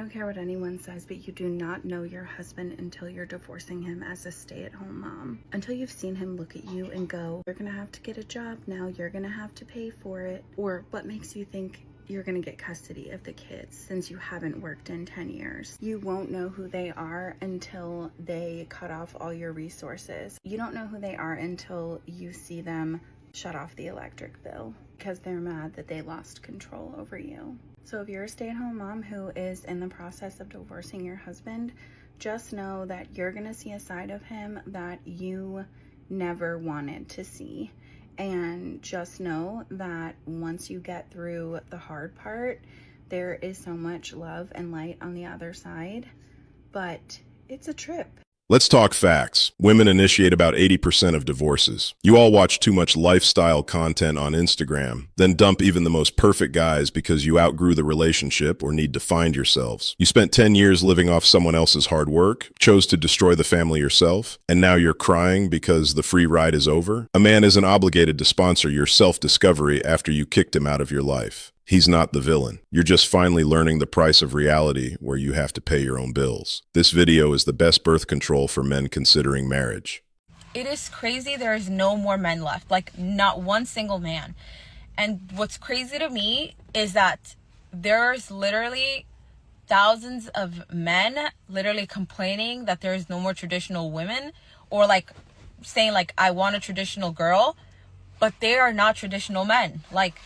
don't care what anyone says, but you do not know your husband until you're divorcing him as a stay-at-home mom. Until you've seen him look at you and go, you're gonna have to get a job now, you're gonna have to pay for it. Or what makes you think you're gonna get custody of the kids since you haven't worked in 10 years. You won't know who they are until they cut off all your resources. You don't know who they are until you see them shut off the electric bill because they're mad that they lost control over you. So if you're a stay-at-home mom who is in the process of divorcing your husband, just know that you're gonna see a side of him that you never wanted to see. And just know that once you get through the hard part, there is so much love and light on the other side, but it's a trip. Let's talk facts. Women initiate about 80% of divorces. You all watch too much lifestyle content on Instagram, then dump even the most perfect guys because you outgrew the relationship or need to find yourselves. You spent 10 years living off someone else's hard work, chose to destroy the family yourself, and now you're crying because the free ride is over? A man isn't obligated to sponsor your self-discovery after you kicked him out of your life. He's not the villain. You're just finally learning the price of reality where you have to pay your own bills. This video is the best birth control for men considering marriage. It is crazy there is no more men left, like not one single man. And what's crazy to me is that there's literally thousands of men literally complaining that there is no more traditional women, or like saying like, I want a traditional girl, but they are not traditional men. Like,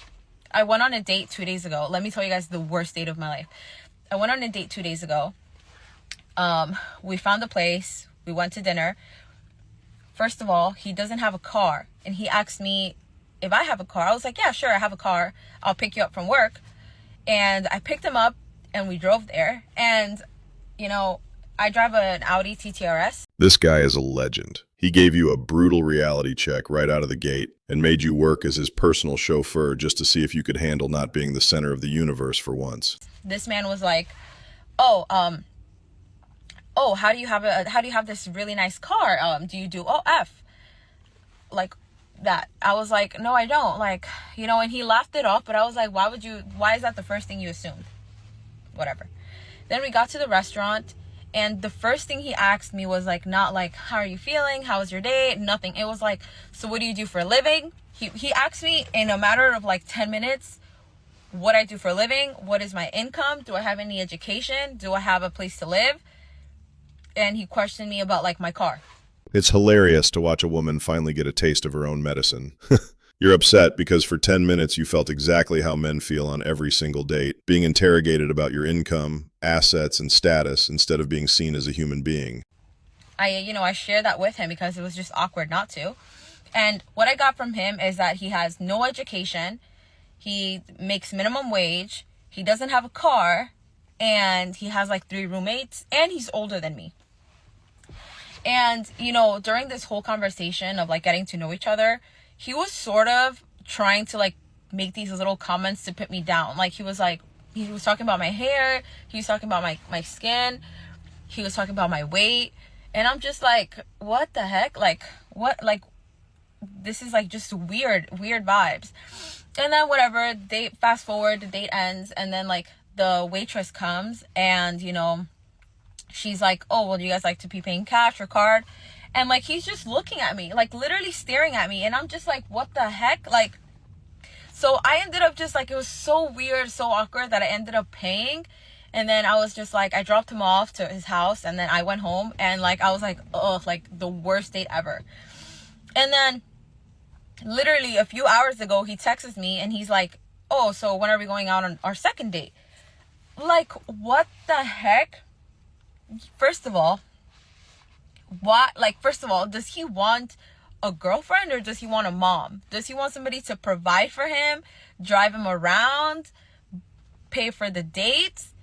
I went on a date 2 days ago. Let me tell you guys the worst date of my life. I went on a date 2 days ago. We found a place. We went to dinner. First of all, he doesn't have a car. And he asked me if I have a car. I was like, yeah, sure, I have a car. I'll pick you up from work. And I picked him up and we drove there. And, you know, I drive an Audi TTRS. This guy is a legend. He gave you a brutal reality check right out of the gate and made you work as his personal chauffeur just to see if you could handle not being the center of the universe for once. This man was like, oh, how do you have this really nice car? Do you do OF? Like that. I was like, no, I don't. Like, you know, and he laughed it off, but I was like, why is that the first thing you assumed? Whatever. Then we got to the restaurant. And the first thing he asked me was like, not like, how are you feeling? How was your day? Nothing. It was like, so what do you do for a living? He asked me in a matter of like 10 minutes, what I do for a living. What is my income? Do I have any education? Do I have a place to live? And he questioned me about like my car. It's hilarious to watch a woman finally get a taste of her own medicine. You're upset because for 10 minutes you felt exactly how men feel on every single date, being interrogated about your income, assets, and status instead of being seen as a human being. I shared that with him because it was just awkward not to. And what I got from him is that he has no education, he makes minimum wage, he doesn't have a car, and he has like 3 roommates, and he's older than me. And, you know, during this whole conversation of like getting to know each other, he was sort of trying to like make these little comments to put me down. Like he was talking about my hair, he was talking about my skin, he was talking about my weight, and I'm just like, what the heck? Like what? Like this is like just weird vibes. And then whatever, fast forward, the date ends, and then like the waitress comes and, you know, she's like, oh, well, do you guys like to be paying cash or card? And like he's just looking at me, like literally staring at me, and I'm just like, what the heck? Like, so I ended up just like, it was so weird, so awkward that I ended up paying. And then I was just like, I dropped him off to his house, and then I went home, and like I was like, oh, like the worst date ever. And then literally a few hours ago he texts me and he's like, oh, so when are we going out on our second date? Like, what the heck? First of all, does he want a girlfriend or does he want a mom? Does he want somebody to provide for him, drive him around, pay for the dates?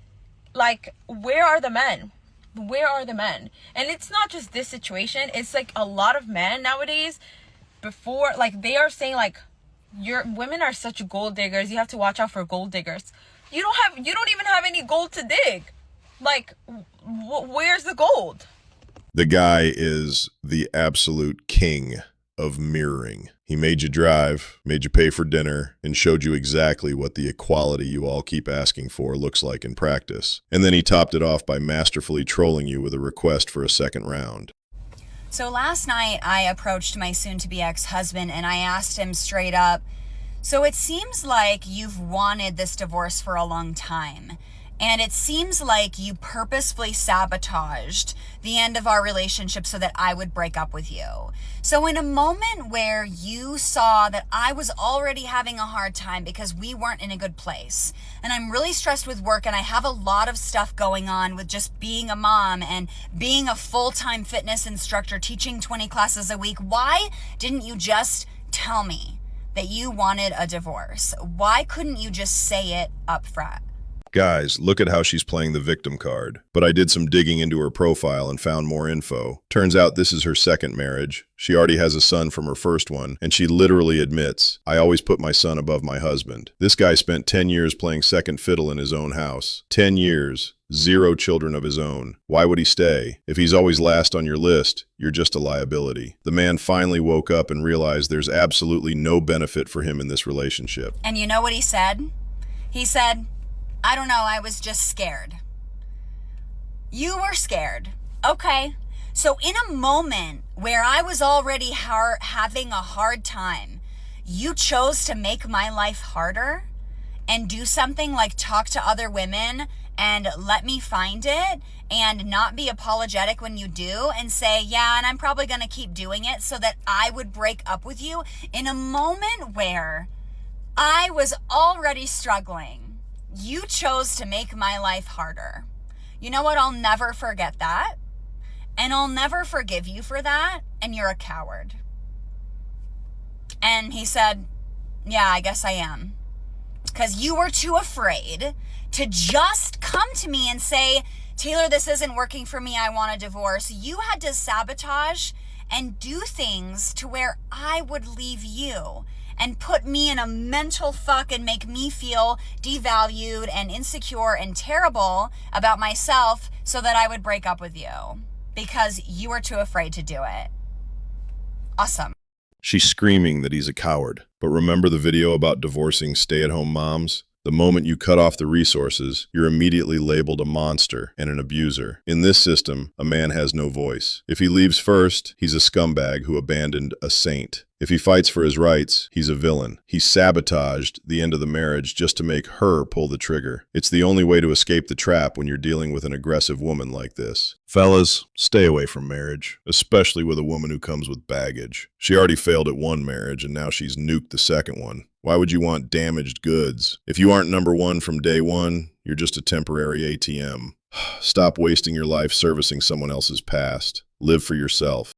Like, where are the men? Where are the men? And it's not just this situation. It's like a lot of men nowadays, before, like, they are saying like, women are such gold diggers. You have to watch out for gold diggers. You don't even have any gold to dig. Like, where's the gold? The guy is the absolute king of mirroring. He made you drive, made you pay for dinner, and showed you exactly what the equality you all keep asking for looks like in practice. And then he topped it off by masterfully trolling you with a request for a second round. So last night I approached my soon-to-be ex-husband and I asked him straight up, so it seems like you've wanted this divorce for a long time. And it seems like you purposefully sabotaged the end of our relationship so that I would break up with you. So in a moment where you saw that I was already having a hard time because we weren't in a good place, and I'm really stressed with work and I have a lot of stuff going on with just being a mom and being a full-time fitness instructor teaching 20 classes a week, why didn't you just tell me that you wanted a divorce? Why couldn't you just say it up front? Guys, look at how she's playing the victim card. But I did some digging into her profile and found more info. Turns out this is her second marriage. She already has a son from her first one, and she literally admits, I always put my son above my husband. This guy spent 10 years playing second fiddle in his own house. 10 years. 0 children of his own. Why would he stay? If he's always last on your list, you're just a liability. The man finally woke up and realized there's absolutely no benefit for him in this relationship. And you know what he said? He said, I don't know, I was just scared. You were scared. Okay. So in a moment where I was already having a hard time, you chose to make my life harder and do something like talk to other women and let me find it and not be apologetic when you do and say, yeah, and I'm probably going to keep doing it so that I would break up with you in a moment where I was already struggling. You chose to make my life harder. You know what? I'll never forget that. And I'll never forgive you for that. And you're a coward. And he said, yeah, I guess I am. Because you were too afraid to just come to me and say, Taylor, this isn't working for me. I want a divorce. You had to sabotage and do things to where I would leave you and put me in a mental fuck and make me feel devalued and insecure and terrible about myself so that I would break up with you because you were too afraid to do it. Awesome. She's screaming that he's a coward. But remember the video about divorcing stay-at-home moms? The moment you cut off the resources, you're immediately labeled a monster and an abuser. In this system, a man has no voice. If he leaves first, he's a scumbag who abandoned a saint. If he fights for his rights, he's a villain. He sabotaged the end of the marriage just to make her pull the trigger. It's the only way to escape the trap when you're dealing with an aggressive woman like this. Fellas, stay away from marriage, especially with a woman who comes with baggage. She already failed at one marriage and now she's nuked the second one. Why would you want damaged goods? If you aren't number one from day one, you're just a temporary ATM. Stop wasting your life servicing someone else's past. Live for yourself.